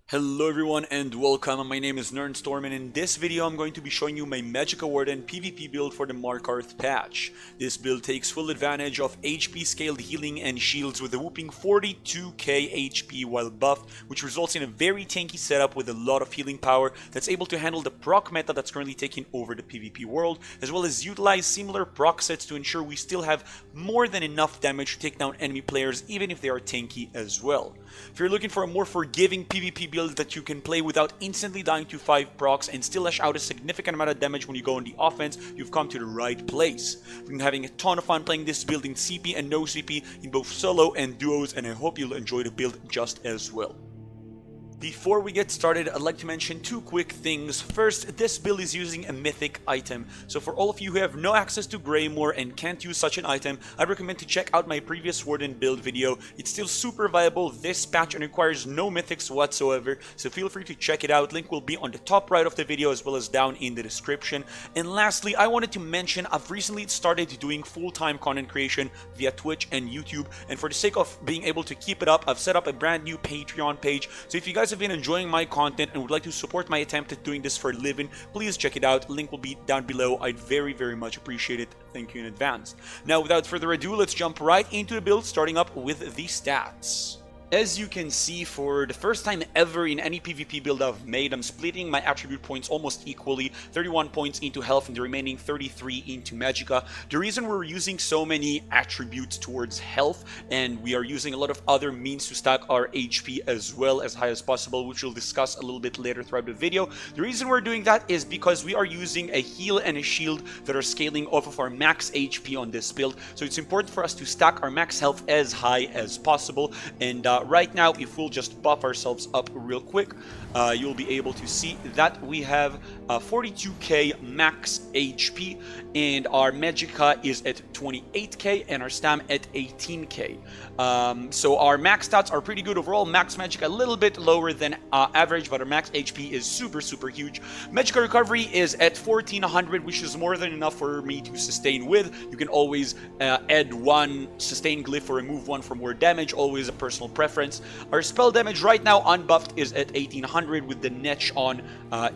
Hello everyone and welcome. My name is Nernstorm, and in this video I'm going to be showing you my Magicka Warden PvP build for the Markarth patch. This build takes full advantage of HP scaled healing and shields with a whooping 42k HP while buffed, which results in a very tanky setup with a lot of healing power that's able to handle the proc meta that's currently taking over the PvP world, as well as utilize similar proc sets to ensure we still have more than enough damage to take down enemy players even if they are tanky as well. If you're looking for a more forgiving PvP build that you can play without instantly dying to 5 procs and still lash out a significant amount of damage when you go on the offense, you've come to the right place. I've been having a ton of fun playing this build in CP and no CP in both solo and duos, and I hope you'll enjoy the build just as well. Before we get started, I'd like to mention two quick things. First, this build is using a Mythic item, so for all of you who have no access to Greymore and can't use such an item, I'd recommend to check out my previous Warden Build video. It's still super viable this patch and requires no Mythics whatsoever, so feel free to check it out. Link will be on the top right of the video as well as down in the description. And lastly, I wanted to mention I've recently started doing full-time content creation via Twitch and YouTube, and for the sake of being able to keep it up, I've set up a brand new Patreon page. So if you guys have been enjoying my content and would like to support my attempt at doing this for a living, please check it out. Link will be down below. I'd very much appreciate it. Thank you in advance. Now, without further ado, let's jump right into the build, starting up with the stats. As you can see, for the first time ever in any PvP build I've made, I'm splitting my attribute points almost equally, 31 points into health and the remaining 33 into Magicka. The reason we're using so many attributes towards health, and we are using a lot of other means to stack our HP as well as high as possible, which we'll discuss a little bit later throughout the video. The reason we're doing that is because we are using a heal and a shield that are scaling off of our max HP on this build, so it's important for us to stack our max health as high as possible. And right now, if we'll just buff ourselves up real quick, you'll be able to see that we have 42k max HP, and our Magicka is at 28k and our Stam at 18k. So our max stats are pretty good overall. Max Magicka a little bit lower than average, but our max HP is super huge. Magicka recovery is at 1400, which is more than enough for me to sustain with. You can always add one sustain glyph or remove one for more damage, always a personal preference. Our spell damage right now unbuffed is at 1800. With the niche on,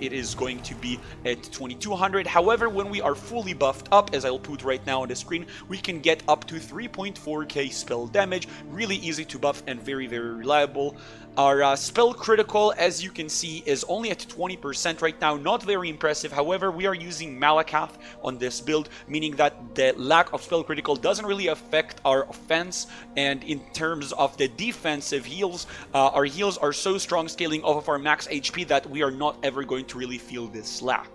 it is going to be at 2200. However, when we are fully buffed up, as I'll put right now on the screen, we can get up to 3.4k spell damage. Really easy to buff and very reliable. Our spell critical, as you can see, is only at 20% right now. Not very impressive. However, we are using Markarth on this build, meaning that the lack of spell critical doesn't really affect our offense. And in terms of the defensive heals, our heals are so strong, scaling off of our max HP, that we are not ever going to really feel this lack.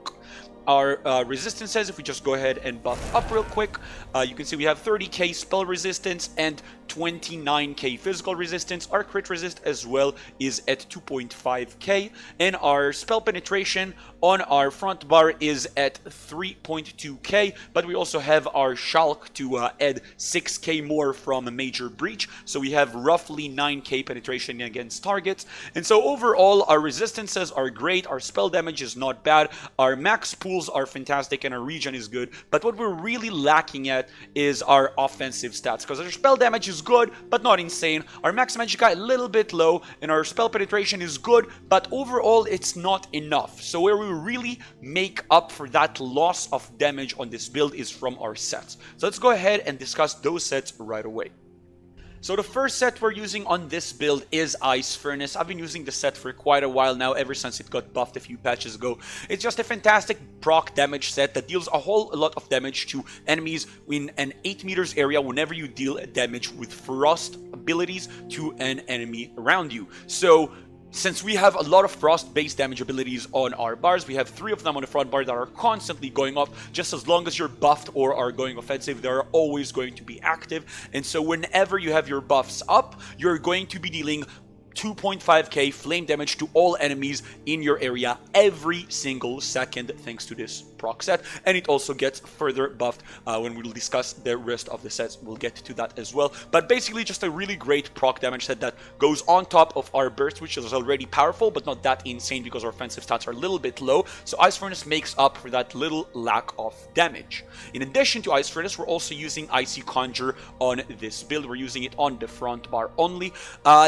Our resistances, if we just go ahead and buff up real quick, you can see we have 30k spell resistance and 29k physical resistance. Our crit resist as well is at 2.5k, and our spell penetration on our front bar is at 3.2k, but we also have our Shulk to add 6k more from a major breach, so we have roughly 9k penetration against targets. And so overall, our resistances are great, our spell damage is not bad, our max pools are fantastic, and our regen is good. But what we're really lacking at is our offensive stats, because our spell damage is good but not insane, our max Magicka a little bit low, and our spell penetration is good, but overall it's not enough. So where we really make up for that loss of damage on this build is from our sets. So let's go ahead and discuss those sets right away. So the first set we're using on this build is Ice Furnace. I've been using the set for quite a while now, ever since it got buffed a few patches ago. It's just a fantastic proc damage set that deals a whole lot of damage to enemies in an 8 meters area whenever you deal damage with frost abilities to an enemy around you. So since we have a lot of frost-based damage abilities on our bars, we have 3 of them on the front bar that are constantly going off. Just as long as you're buffed or are going offensive, they're always going to be active. And so whenever you have your buffs up, you're going to be dealing 2.5k flame damage to all enemies in your area every single second, thanks to this proc. proc set, and it also gets further buffed when we'll discuss the rest of the sets. We'll get to that as well. But basically just a really great proc damage set that goes on top of our burst, which is already powerful, but not that insane because our offensive stats are a little bit low. So Ice Furnace makes up for that little lack of damage. In addition to Ice Furnace, we're also using Icy Conjure on this build. We're using it on the front bar only.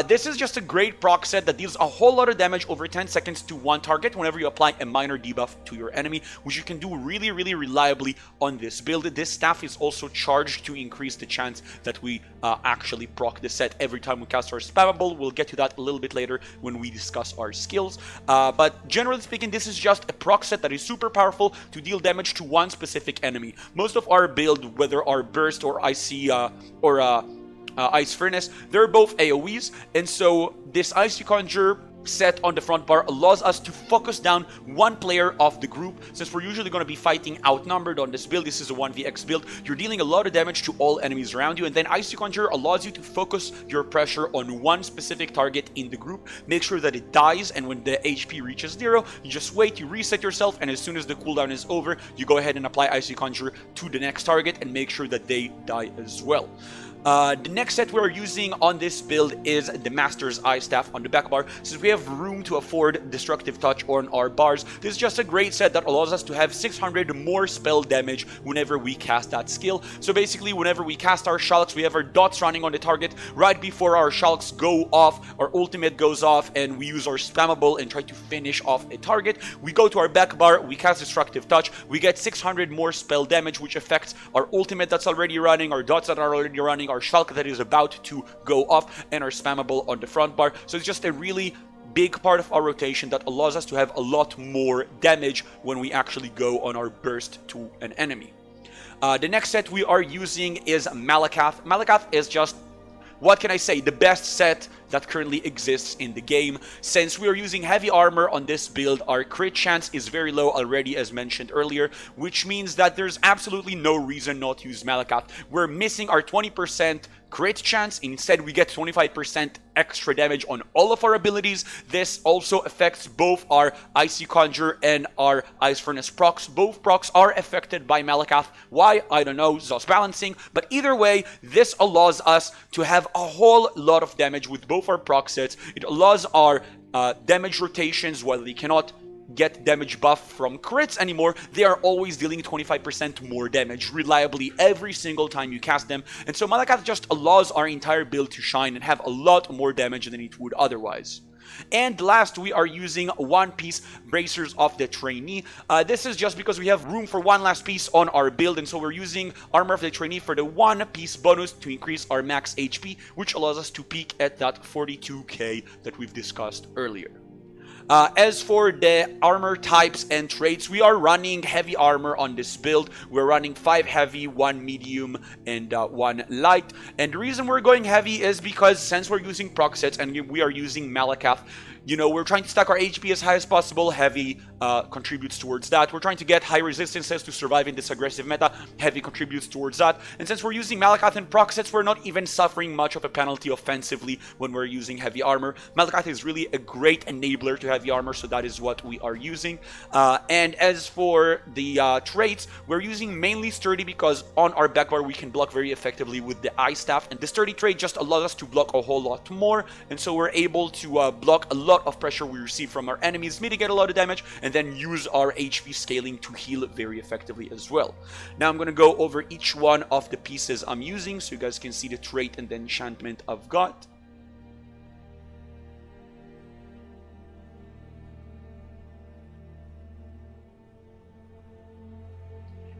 This is just a great proc set that deals a whole lot of damage over 10 seconds to one target whenever you apply a minor debuff to your enemy, which you can do really, really reliably on this build. This staff is also charged to increase the chance that we actually proc the set every time we cast our spammable. We'll get to that a little bit later when we discuss our skills. But generally speaking, this is just a proc set that is super powerful to deal damage to one specific enemy. Most of our build, whether our burst or Icy Ice Furnace, they're both AoEs, and so this Icy Conjure set on the front bar allows us to focus down one player of the group. Since we're usually going to be fighting outnumbered on this build, this is a 1vx build, you're dealing a lot of damage to all enemies around you, and then Icy Conjure allows you to focus your pressure on one specific target in the group, make sure that it dies, and when the HP reaches 0, you just wait, you reset yourself, and as soon as the cooldown is over, you go ahead and apply Icy Conjure to the next target and make sure that they die as well. The next set we're using on this build is the Master's Eye Staff on the back bar. Since we have room to afford Destructive Touch on our bars, this is just a great set that allows us to have 600 more spell damage whenever we cast that skill. So basically, whenever we cast our Shulks, we have our dots running on the target. Right before our Shulks go off, our ultimate goes off, and we use our spammable and try to finish off a target. We go to our back bar, we cast Destructive Touch, we get 600 more spell damage, which affects our ultimate that's already running, our dots that are already running, our Shulk that is about to go off, and our spammable on the front bar. So it's just a really big part of our rotation that allows us to have a lot more damage when we actually go on our burst to an enemy. The next set we are using is Magicka. Magicka is just, what can I say, the best set that currently exists in the game. Since we are using heavy armor on this build, our crit chance is very low already, as mentioned earlier, which means that there's absolutely no reason not to use Magicka. We're missing our 20% crit chance. Instead, we get 25% extra damage on all of our abilities. This also affects both our Icy Conjure and our Ice Furnace procs. Both procs are affected by Magicka. Why? I don't know, Zos balancing. But either way, this allows us to have a whole lot of damage with both our proc sets. It allows our damage rotations, while they cannot get damage buff from crits anymore, they are always dealing 25% more damage reliably every single time you cast them. And so Magicka just allows our entire build to shine and have a lot more damage than it would otherwise. And last, we are using one piece Bracers of the Trainee. This is just because we have room for one last piece on our build, and so we're using Armor of the Trainee for the one piece bonus to increase our max HP, which allows us to peak at that 42k that we've discussed earlier. As for the armor types and traits, we are running heavy armor on this build. We're running 5 heavy, 1 medium, and 1 light. And the reason we're going heavy is because since we're using proc sets and we are using Magicka, you know, we're trying to stack our HP as high as possible. Heavy contributes towards that. We're trying to get high resistances to survive in this aggressive meta. Heavy contributes towards that. And since we're using Magicka and proc sets, we're not even suffering much of a penalty offensively when we're using heavy armor. Magicka is really a great enabler to heavy armor, so that is what we are using. And as for the traits, we're using mainly Sturdy because on our back bar we can block very effectively with the Eye Staff. And the Sturdy trait just allows us to block a whole lot more. And so we're able to block a lot of pressure we receive from our enemies, mitigate a lot of damage, and then use our HP scaling to heal very effectively as well. Now I'm going to go over each one of the pieces I'm using so you guys can see the trait and the enchantment I've got.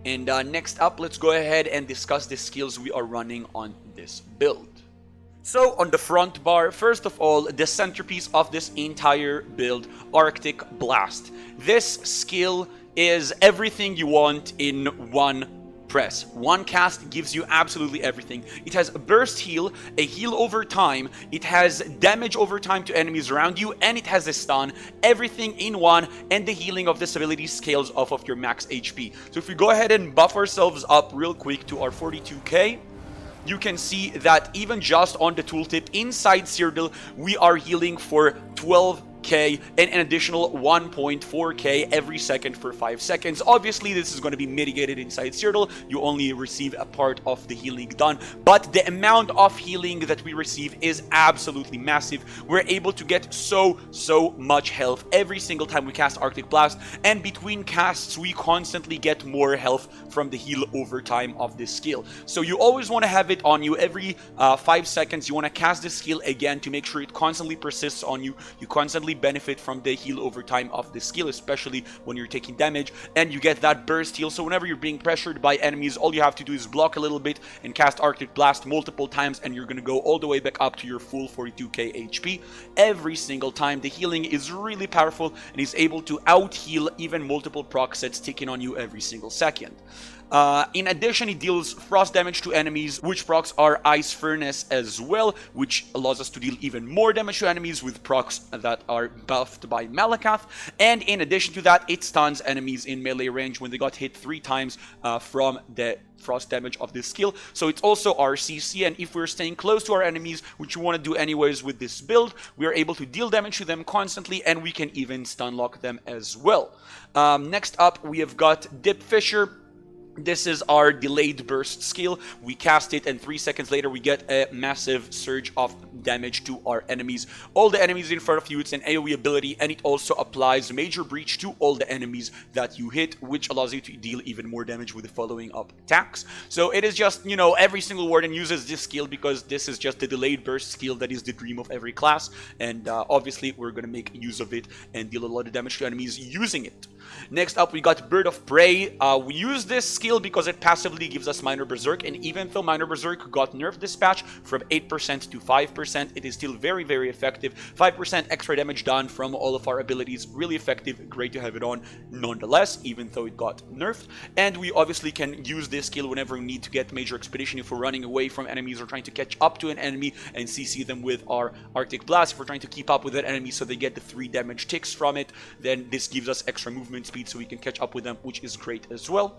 And next up, let's go ahead and discuss the skills we are running on this build. So on the front bar, first of all, the centerpiece of this entire build, Arctic Blast. This skill is everything you want in one press. One cast gives you absolutely everything. It has a burst heal, a heal over time, it has damage over time to enemies around you, and it has a stun. Everything in one, and the healing of this ability scales off of your max HP. So if we go ahead and buff ourselves up real quick to our 42k, you can see that even just on the tooltip inside Cyrodiil, we are healing for 12k 1k and an additional 1.4k every second for 5 seconds. Obviously, this is going to be mitigated inside Cyrodiil. You only receive a part of the healing done, but the amount of healing that we receive is absolutely massive. We're able to get so much health every single time we cast Arctic Blast, and between casts we constantly get more health from the heal over time of this skill. So you always want to have it on you every 5 seconds. You want to cast this skill again to make sure it constantly persists on you. You constantly benefit from the heal over time of this skill, especially when you're taking damage, and you get that burst heal. So whenever you're being pressured by enemies, all you have to do is block a little bit and cast Arctic Blast multiple times, and you're going to go all the way back up to your full 42k HP every single time. The healing is really powerful and is able to out heal even multiple proc sets taken on you every single second. In addition, it deals frost damage to enemies, which procs are Ice Furnace as well, which allows us to deal even more damage to enemies with procs that are buffed by Magicka. And in addition to that, it stuns enemies in melee range when they got hit 3 times from the frost damage of this skill. So it's also our CC, and if we're staying close to our enemies, which we want to do anyways with this build, we are able to deal damage to them constantly, and we can even stun lock them as well. Next up, we have got Dip Fisher. This is our delayed burst skill. We cast it and 3 seconds later we get a massive surge of damage to our enemies. All the enemies in front of you, it's an AoE ability, and it also applies Major Breach to all the enemies that you hit, which allows you to deal even more damage with the following up attacks. So it is just, you know, every single warden uses this skill because this is just the delayed burst skill that is the dream of every class, and obviously we're going to make use of it and deal a lot of damage to enemies using it. Next up, we got Bird of Prey. We use this skill because it passively gives us Minor Berserk, and even though Minor Berserk got nerfed this patch from 8% to 5%, it is still very effective. 5% extra damage done from all of our abilities, really effective, great to have it on nonetheless, even though it got nerfed. And we obviously can use this skill whenever we need to get Major Expedition, if we're running away from enemies or trying to catch up to an enemy and CC them with our Arctic Blast. If we're trying to keep up with that enemy so they get the 3 damage ticks from it, then this gives us extra movement speed so we can catch up with them, which is great as well.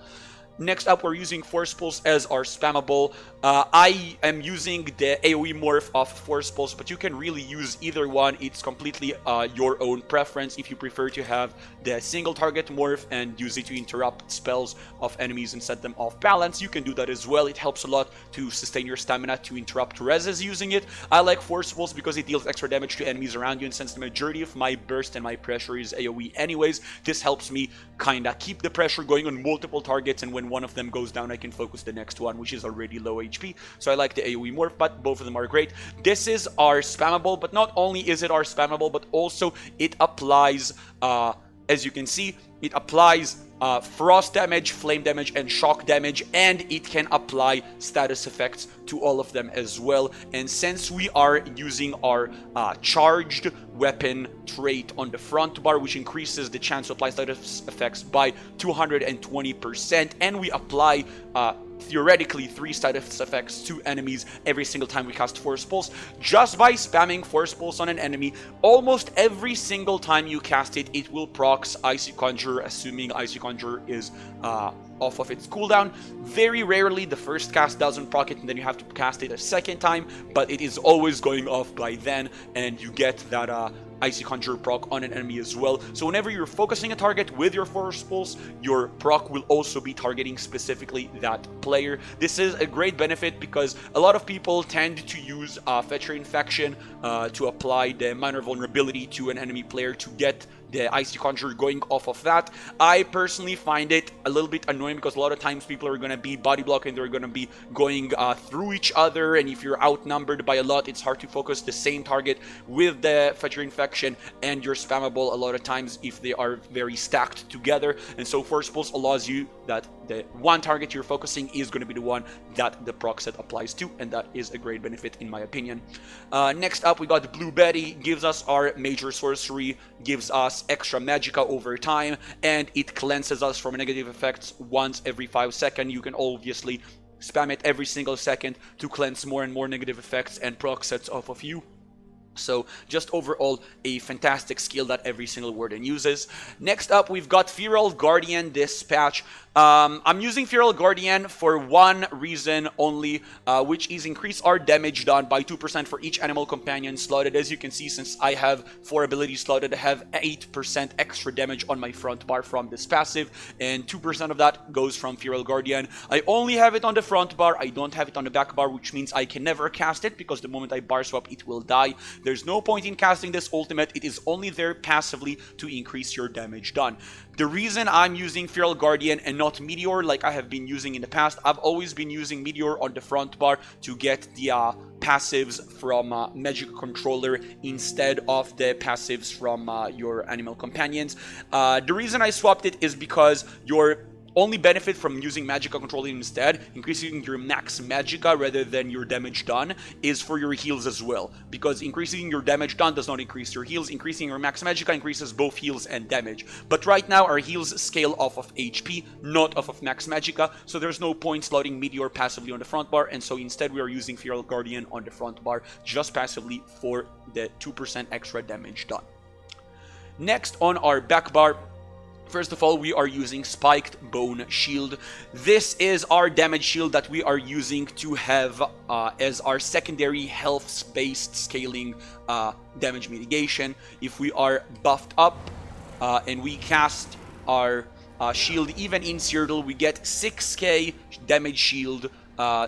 Next up, we're using Force Pulse as our spammable. I am using the AoE morph of Force Pulse, but you can really use either one. It's completely your own preference. If you prefer to have the single target morph and use it to interrupt spells of enemies and set them off balance, you can do that as well. It helps a lot to sustain your stamina to interrupt reses using it. I like Force Pulse because it deals extra damage to enemies around you, and since the majority of my burst and my pressure is AoE anyways, this helps me kinda keep the pressure going on multiple targets, and when one of them goes down, I can focus the next one, which is already low HP. So I like the AoE morph, but both of them are great. This is our spammable, but not only is it our spammable, but also it applies, as you can see, it applies frost damage, flame damage, and shock damage, and it can apply status effects to all of them as well. And since we are using our charged weapon trait on the front bar, which increases the chance to apply status effects by 220%, and we apply theoretically 3 status effects to enemies every single time we cast Force Pulse. Just by spamming Force Pulse on an enemy, almost every single time you cast it, it will procs Icy Conjure, assuming Icy Conjure is off of its cooldown. Very rarely the first cast doesn't proc it and then you have to cast it a second time, but it is always going off by then, and you get that Icy Conjure proc on an enemy as well. So whenever you're focusing a target with your Force Pulse, your proc will also be targeting specifically that player. This is a great benefit because a lot of people tend to use Fetcher Infection to apply the minor vulnerability to an enemy player to get the Icy Conjure going off of that. I personally find it a little bit annoying because a lot of times people are going to be body blocking, they're going to be going through each other, and if you're outnumbered by a lot, it's hard to focus the same target with the Fetcher Infection and your spammable a lot of times if they are very stacked together. And so Force Pulse allows you that the one target you're focusing is going to be the one that the proc set applies to, and that is a great benefit in my opinion. Next up, we got Blue Betty. Gives us our major sorcery, gives us extra magicka over time, and it cleanses us from negative effects once every 5 seconds. You can obviously spam it every single second to cleanse more and more negative effects and proc sets off of you. So just overall a fantastic skill that every single warden uses. Next up, we've got Feral Guardian this patch. I'm using Feral Guardian for one reason only, which is increase our damage done by 2% for each animal companion slotted. As you can see, since I have 4 abilities slotted, I have 8% extra damage on my front bar from this passive, and 2% of that goes from Feral Guardian. I only have it on the front bar, I don't have it on the back bar, which means I can never cast it, because the moment I bar swap, it will die. There's no point in casting this ultimate, it is only there passively to increase your damage done. The reason I'm using Feral Guardian and not Meteor like I have been using in the past, I've always been using Meteor on the front bar to get the passives from Magicka Controller instead of the passives from your animal companions. The reason I swapped it is because your only benefit from using Magicka Controller instead, increasing your max Magicka rather than your damage done, is for your heals as well. Because increasing your damage done does not increase your heals, increasing your max Magicka increases both heals and damage. But right now our heals scale off of HP, not off of max Magicka, so there's no point slotting Meteor passively on the front bar, and so instead we are using Feral Guardian on the front bar just passively for the 2% extra damage done. Next on our back bar, first of all, we are using Spiked Bone Shield. This is our damage shield that we are using to have as our secondary health-based scaling damage mitigation. If we are buffed up and we cast our shield even in Cyrodiil, we get 6k damage shield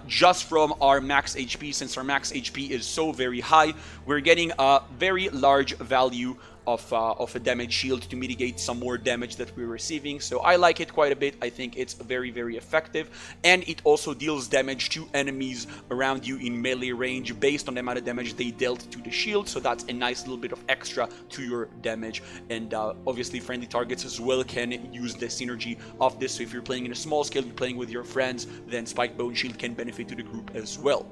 just from our max HP. Since our max HP is so very high, we're getting a very large value of a damage shield to mitigate some more damage that we're receiving. So I like it quite a bit. I think it's very, very effective, and it also deals damage to enemies around you in melee range based on the amount of damage they dealt to the shield. So that's a nice little bit of extra to your damage, and obviously friendly targets as well can use the synergy of this. So if you're playing in a small scale, you're playing with your friends, then Spiked Bone Shield can benefit to the group as well.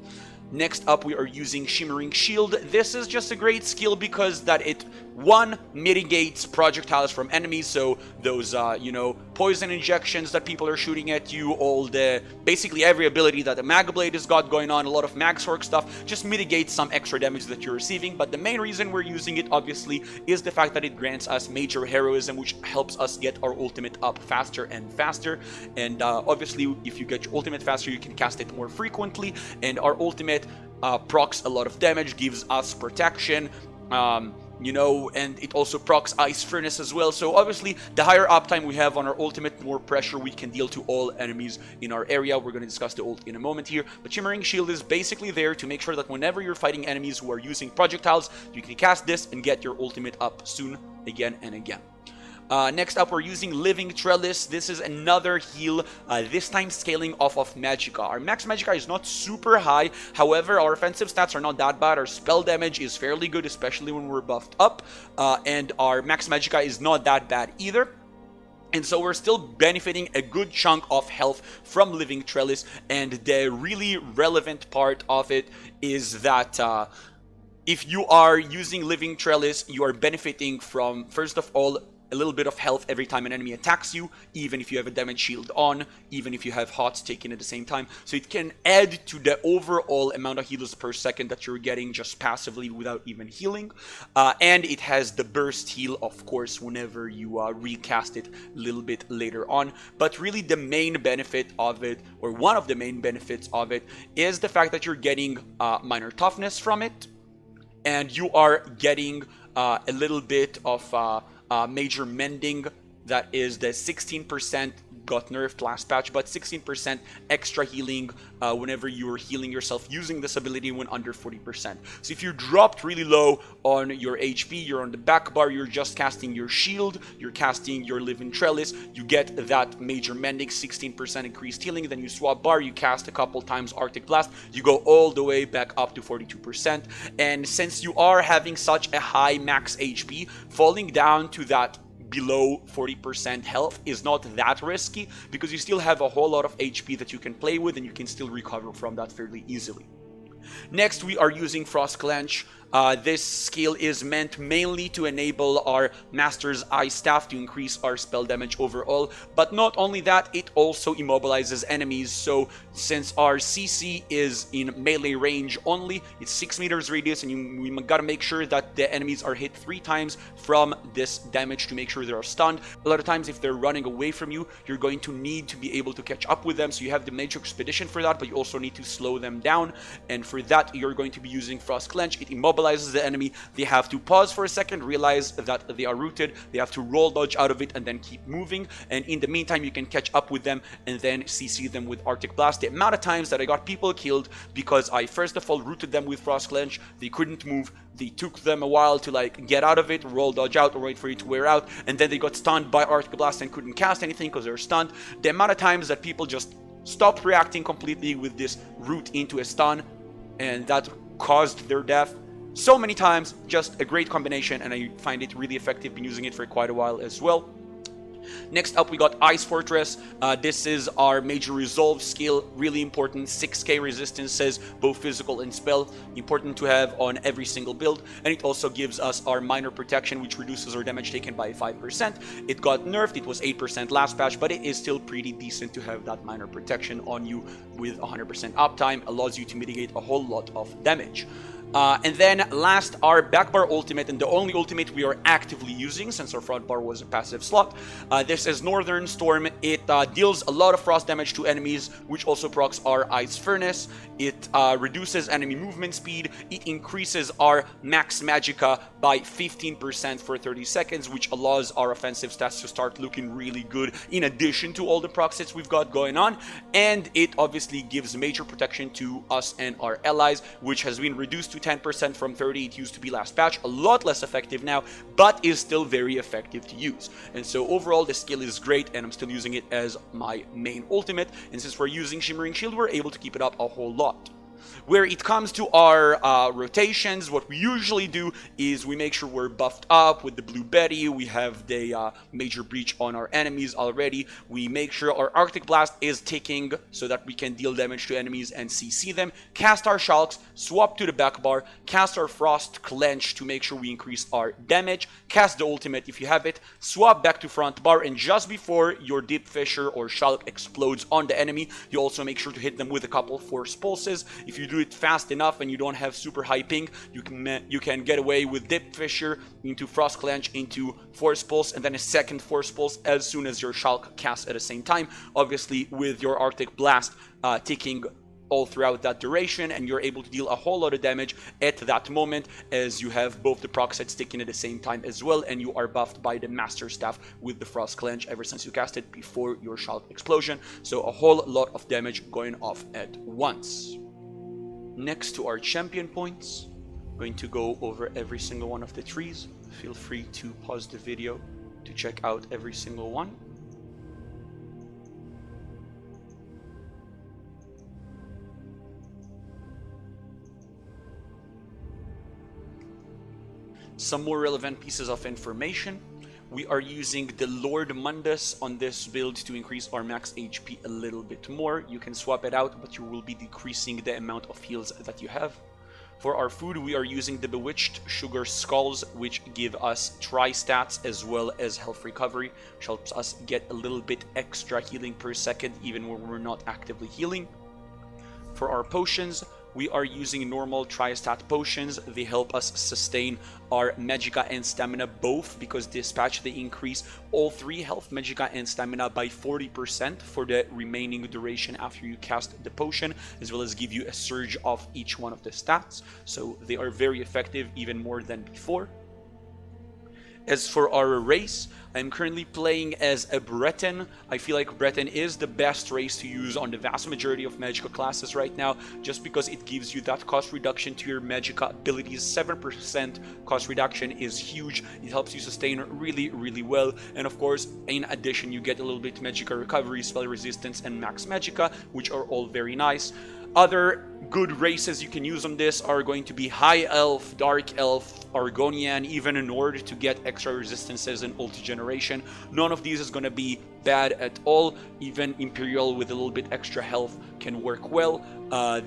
Next up, we are using Shimmering Shield. This is just a great skill because that it, one, mitigates projectiles from enemies, so those, you know, poison injections that people are shooting at you, all the, basically every ability that the Mag Blade has got going on, a lot of Mag Sork stuff, just mitigates some extra damage that you're receiving. But the main reason we're using it, obviously, is the fact that it grants us major heroism, which helps us get our ultimate up faster and faster. And obviously, if you get your ultimate faster, you can cast it more frequently, and our ultimate procs a lot of damage, gives us protection, you know, and it also procs Ice Furnace as well. So obviously, the higher uptime we have on our ultimate, the more pressure we can deal to all enemies in our area. We're going to discuss the ult in a moment here, but Shimmering Shield is basically there to make sure that whenever you're fighting enemies who are using projectiles, you can cast this and get your ultimate up soon, again and again. Next up, we're using Living Trellis. This is another heal, this time scaling off of Magicka. Our max Magicka is not super high, however, our offensive stats are not that bad. Our spell damage is fairly good, especially when we're buffed up, and our max Magicka is not that bad either. And so we're still benefiting a good chunk of health from Living Trellis, and the really relevant part of it is that if you are using Living Trellis, you are benefiting from, first of all, a little bit of health every time an enemy attacks you, even if you have a damage shield on, even if you have HOTS taken at the same time. So it can add to the overall amount of heals per second that you're getting just passively without even healing. And it has the burst heal, of course, whenever you recast it a little bit later on. But really the main benefit of it, or one of the main benefits of it, is the fact that you're getting minor toughness from it, and you are getting a little bit of major mending. That is the 16% got nerfed last patch, but 16% extra healing whenever you are healing yourself using this ability when under 40%. So if you dropped really low on your HP, you're on the back bar, you're just casting your shield, you're casting your Living Trellis, you get that major mending, 16% increased healing, then you swap bar, you cast a couple times Arctic Blast, you go all the way back up to 42%. And since you are having such a high max HP, falling down to that below 40% health is not that risky, because you still have a whole lot of HP that you can play with, and you can still recover from that fairly easily. Next, we are using Frost Clench. This skill is meant mainly to enable our Master's Eye Staff to increase our spell damage overall, but not only that, it also immobilizes enemies. So since our CC is in melee range only, it's 6 meters radius, and we gotta make sure that the enemies are hit 3 times from this damage to make sure they are stunned. A lot of times if they're running away from you, you're going to need to be able to catch up with them, so you have the Major Expedition for that, but you also need to slow them down, and for that you're going to be using Frost Clench. It immobilizes the enemy. They have to pause for a second, realize that they are rooted, they have to roll dodge out of it, and then keep moving, and in the meantime you can catch up with them and then CC them with Arctic Blast. The amount of times that I got people killed because I first of all rooted them with Frost Clench, they couldn't move, they took them a while to like get out of it, roll dodge out or wait for it to wear out, and then they got stunned by Arctic Blast and couldn't cast anything because they're stunned. The amount of times that people just stopped reacting completely with this root into a stun, and that caused their death. So many times, just a great combination, and I find it really effective. Been using it for quite a while as well. Next up, we got Ice Fortress. This is our major resolve skill, really important. 6k resistances, both physical and spell, important to have on every single build. And it also gives us our minor protection, which reduces our damage taken by 5%. It got nerfed, it was 8% last patch, but it is still pretty decent to have that minor protection on you with 100% uptime, allows you to mitigate a whole lot of damage. And then last, our back bar ultimate, and the only ultimate we are actively using since our front bar was a passive slot. This is Northern Storm. It deals a lot of frost damage to enemies, which also procs our Ice Furnace. It reduces enemy movement speed. It increases our max Magicka by 15% for 30 seconds, which allows our offensive stats to start looking really good in addition to all the proc sets we've got going on. And it obviously gives major protection to us and our allies, which has been reduced to 10% from 30. It used to be last patch, a lot less effective now, but is still very effective to use. And so overall the skill is great, and I'm still using it as my main ultimate, and since we're using Shimmering Shield, we're able to keep it up a whole lot. Where it comes to our rotations, what we usually do is we make sure we're buffed up with the Blue Betty. We have the Major Breach on our enemies already. We make sure our Arctic Blast is ticking so that we can deal damage to enemies and CC them. Cast our Shulks, swap to the back bar, cast our Frost Clench to make sure we increase our damage, cast the ultimate if you have it, swap back to front bar, and just before your Deep Fissure or Shulk explodes on the enemy, you also make sure to hit them with a couple Force Pulses. If you do it fast enough and you don't have super high ping, you can get away with Deep Fissure into Frost Clench into Force Pulse, and then a second Force Pulse as soon as your Shulk casts at the same time, obviously with your Arctic Blast ticking all throughout that duration, and you're able to deal a whole lot of damage at that moment as you have both the proc sets sticking at the same time as well, and you are buffed by the Master Staff with the Frost Clench ever since you cast it before your Shulk explosion. So a whole lot of damage going off at once. Next to our champion points, I'm going to go over every single one of the trees. Feel free to pause the video to check out every single one. Some more relevant pieces of information. We are using the Lord Mundus on this build to increase our max HP a little bit more. You can swap it out, but you will be decreasing the amount of heals that you have. For our food, we are using the Bewitched Sugar Skulls, which give us tri-stats as well as health recovery, which helps us get a little bit extra healing per second even when we're not actively healing. For our potions, we are using normal tri-stat potions. They help us sustain our Magicka and Stamina both, because this patch they increase all 3 health, Magicka and Stamina by 40% for the remaining duration after you cast the potion, as well as give you a surge of each one of the stats. So they are very effective, even more than before. As for our race, I'm currently playing as a Breton. I feel like Breton is the best race to use on the vast majority of Magicka classes right now, just because it gives you that cost reduction to your Magicka abilities. 7% cost reduction is huge. It helps you sustain really, really well. And of course, in addition, you get a little bit Magicka recovery, spell resistance, and max Magicka, which are all very nice. Other good races you can use on this are going to be High Elf, Dark Elf, Argonian, even a Nord to get extra resistances and ulti generation. None of these is going to be bad at all. Even Imperial with a little bit extra health can work well.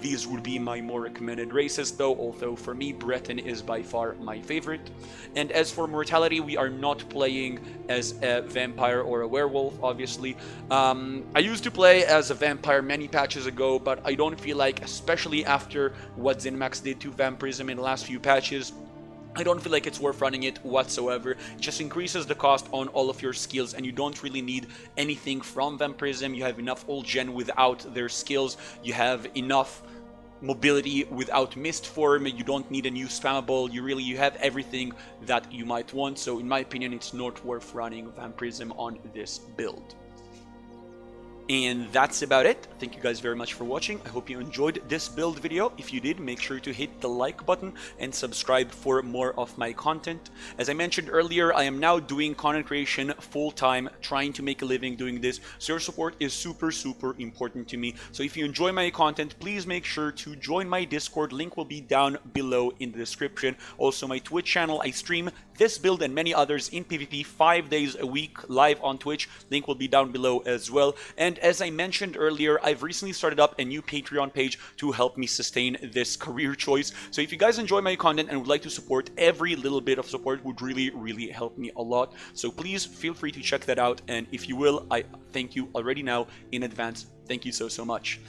These would be my more recommended races though, although for me Breton is by far my favorite. And as for mortality, we are not playing as a vampire or a werewolf, obviously. I used to play as a vampire many patches ago, but I don't feel like, especially after what ZeniMax did to Vamprism in the last few patches, I don't feel like it's worth running it whatsoever. It just increases the cost on all of your skills, and you don't really need anything from Vamprism. You have enough old gen without their skills. You have enough mobility without mist form. You don't need a new spammable. You have everything that you might want. So in my opinion, it's not worth running Vamprism on this build. And that's about it. Thank you guys very much for watching. I hope you enjoyed this build video. If you did, make sure to hit the like button and subscribe for more of my content. As I mentioned earlier, I am now doing content creation full-time, trying to make a living doing this. So your support is super important to me. So if you enjoy my content, please make sure to join my Discord. Link will be down below in the description. Also my Twitch channel, I stream this build and many others in PvP 5 days a week live on Twitch. Link will be down below as well. And as I mentioned earlier, I've recently started up a new Patreon page to help me sustain this career choice. So if you guys enjoy my content and would like to support, every little bit of support would really help me a lot. So please feel free to check that out. And if you will, I thank you already now in advance. Thank you so much.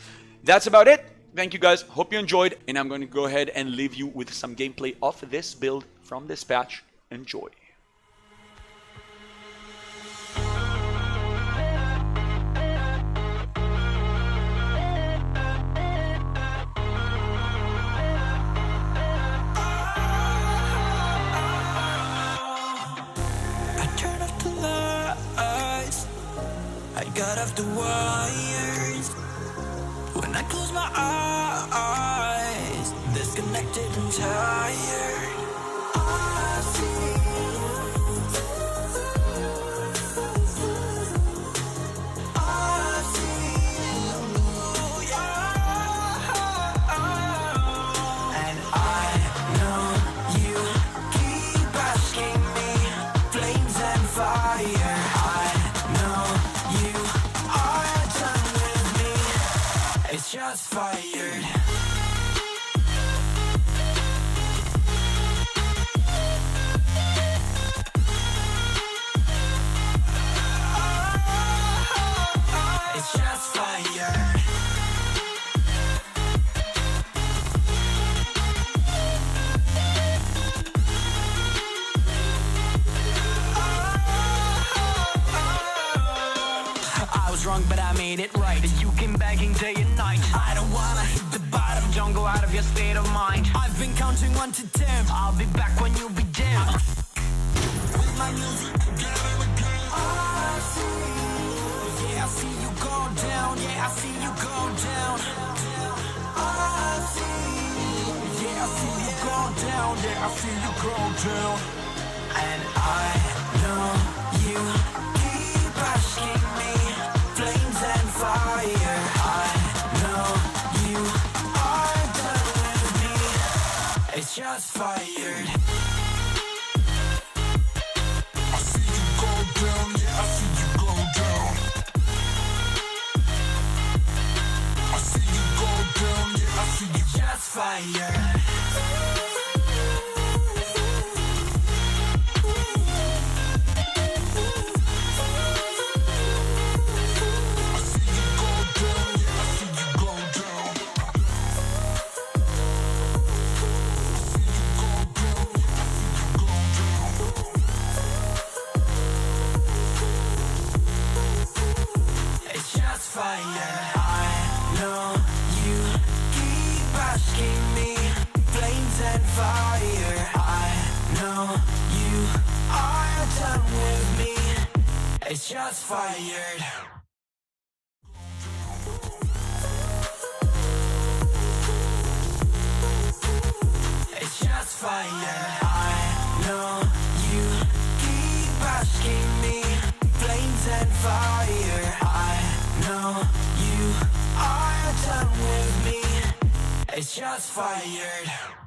That's about it. Thank you guys. Hope you enjoyed. And I'm going to go ahead and leave you with some gameplay of this build from this patch. Enjoy. Got off the wires when I close my eyes, disconnected and tired. I see you, yeah. And I know you keep asking me, flames and fire. Just fired. It's just fired. I was wrong, but I made it right. You came begging day and night. I don't wanna hit the bottom. Don't go out of your state of mind. I've been counting 1 to 10. I'll be back when you be dim. With my music again and again. I see, yeah, I see you go down. Yeah, I see you go down. I see, yeah, I see you go down. Yeah, I see you go down. And I know you keep asking me, flames and fire. I know you are done with me. It's just fired. I see you go down, yeah, I see you go down. I see you go down, yeah, I see you just fired. I know you keep asking me, flames and fire. I know you are done with me. It's just fired. It's just fired. I know you keep asking me, flames and fire. I know you are done with me. It's just fired.